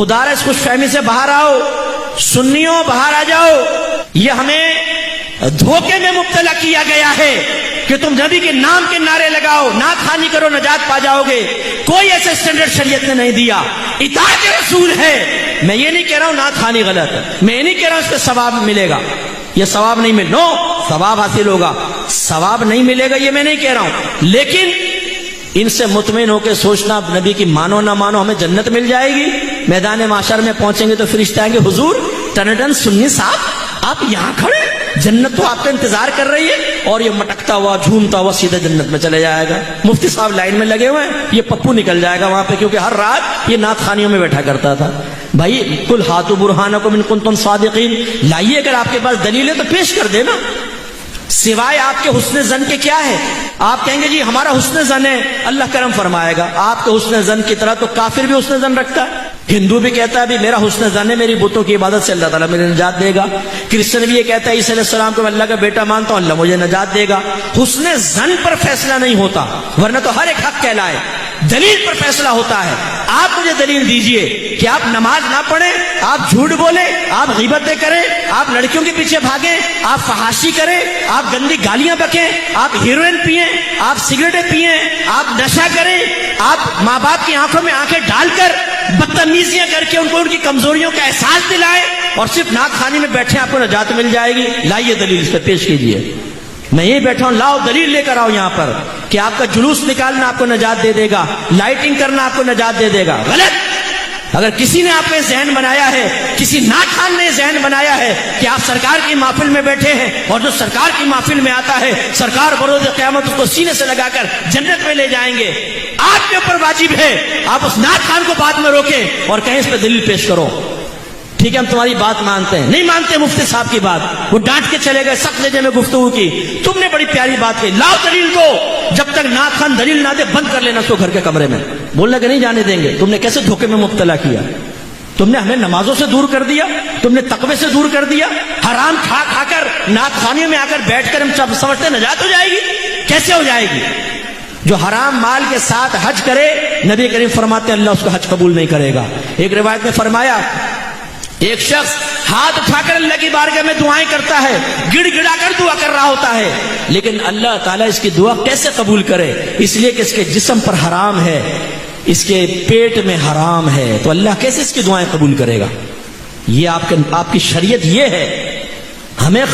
خدا را اس خوش فہمی سے باہر آؤ، سنیوں باہر آ جاؤ۔ یہ ہمیں دھوکے میں مبتلا کیا گیا ہے کہ تم نبی کے نام کے نعرے لگاؤ، نعت خوانی کرو، نجات پا جاؤ گے۔ کوئی ایسے اسٹینڈرڈ شریعت نے نہیں دیا، اطاعت رسول ہے۔ میں یہ نہیں کہہ رہا ہوں نعت خوانی غلط ہے، میں یہ نہیں کہہ رہا ہوں اس پہ ثواب ملے گا، یہ ثواب نہیں ملے، نو، ثواب حاصل ہوگا، ثواب نہیں ملے گا یہ میں نہیں کہہ رہا ہوں، لیکن ان سے مطمئن ہو کے سوچنا نبی کی مانو نہ مانو ہمیں جنت مل جائے گی۔ میدان معاشر میں پہنچیں گے تو فرشتے آئیں گے، حضور ٹنڈن سنی صاحب آپ یہاں کھڑے، جنت تو آپ کا انتظار کر رہی ہے، اور یہ مٹکتا ہوا جھومتا ہوا سیدھے جنت میں چلے جائے گا۔ مفتی صاحب لائن میں لگے ہوئے ہیں، یہ پپو نکل جائے گا وہاں پہ، کیونکہ ہر رات یہ نعت خوانیوں میں بیٹھا کرتا تھا۔ بھائی قل ہاتوا برہانکم ان کنتم صادقین، لائیے، اگر آپ کے پاس دلیل ہے تو پیش کر دینا۔ سوائے آپ کے حسن زن کے کیا ہے؟ آپ کہیں گے جی ہمارا حسن زن ہے، اللہ کرم فرمائے گا۔ آپ کے حسن زن کی طرح تو کافر بھی حسن زن رکھتا ہے، ہندو بھی کہتا ہے بھی میرا حسن زن ہے، میری بتوں کی عبادت سے اللہ تعالیٰ مجھے نجات دے گا۔ کرسچن بھی یہ کہتا ہے عیسیٰ علیہ السلام کو میں اللہ کا بیٹا مانتا ہوں، اللہ مجھے نجات دے گا۔ حسن زن پر فیصلہ نہیں ہوتا، ورنہ تو ہر ایک حق کہلائے، دلیل پر فیصلہ ہوتا ہے۔ آپ مجھے دلیل دیجئے کہ آپ نماز نہ پڑھیں، آپ جھوٹ بولیں، آپ غیبتیں کریں، آپ لڑکیوں کے پیچھے بھاگیں، آپ فحاشی کریں، آپ گندی گالیاں بکیں، آپ ہیروئن پئیں، آپ سگریٹیں پئیں، آپ نشہ کریں، آپ ماں باپ کی آنکھوں میں آنکھیں ڈال کر بدتمیزیاں کر کے ان کو ان کی کمزوریوں کا احساس دلائیں، اور صرف نعت خوانی میں بیٹھے آپ کو نجات مل جائے گی۔ لائیے دلیل، اس پہ پیش کیجئے۔ میں یہ بیٹھا ہوں، لاؤ دلیل لے کر آؤ یہاں پر کہ آپ کا جلوس نکالنا آپ کو نجات دے دے گا، لائٹنگ کرنا آپ کو نجات دے دے گا۔ غلط۔ اگر کسی نے آپ میں ذہن بنایا ہے، کسی نعت خوان نے ذہن بنایا ہے کہ آپ سرکار کی محفل میں بیٹھے ہیں، اور جو سرکار کی محفل میں آتا ہے سرکار بروز قیامت اس کو سینے سے لگا کر جنت میں لے جائیں گے، آپ کے اوپر واجب ہے آپ اس نعت خوان کو بعد میں روکیں اور کہیں اس پہ دلیل پیش کرو۔ ٹھیک ہے ہم تمہاری بات مانتے ہیں، نہیں مانتے مفتی صاحب کی بات، وہ ڈانٹ کے چلے گئے، سخت لہجے میں گفتگو کی، تم نے بڑی پیاری بات کی، لاؤ دلیل دو، جب تک نعت خوان دلیل نہ دے بند کر لینا اس کو گھر کے کمرے میں، بولنا کہ نہیں جانے دیں گے۔ تم نے کیسے دھوکے میں مبتلا کیا، تم نے ہمیں نمازوں سے دور کر دیا، تم نے تقوی سے دور کر دیا، حرام کھا کھا کر نعت خوانیوں میں آ کر بیٹھ کر ہم سمجھتے نجات ہو جائے گی، کیسے ہو جائے گی؟ جو حرام مال کے ساتھ حج کرے نبی کریم فرماتے ہیں اللہ اس کا حج قبول نہیں کرے گا۔ ایک روایت میں فرمایا ایک شخص ہاتھ اٹھا کر اللہ کی بارگاہ میں دعائیں کرتا ہے، گڑ گڑا کر دعا کر رہا ہوتا ہے، لیکن اللہ تعالیٰ اس کی دعا کیسے قبول کرے؟ اس لیے کہ اس کے جسم پر حرام ہے، اس کے پیٹ میں حرام ہے، تو اللہ کیسے اس کی دعائیں قبول کرے گا؟ یہ آپ کی شریعت یہ ہے، ہمیں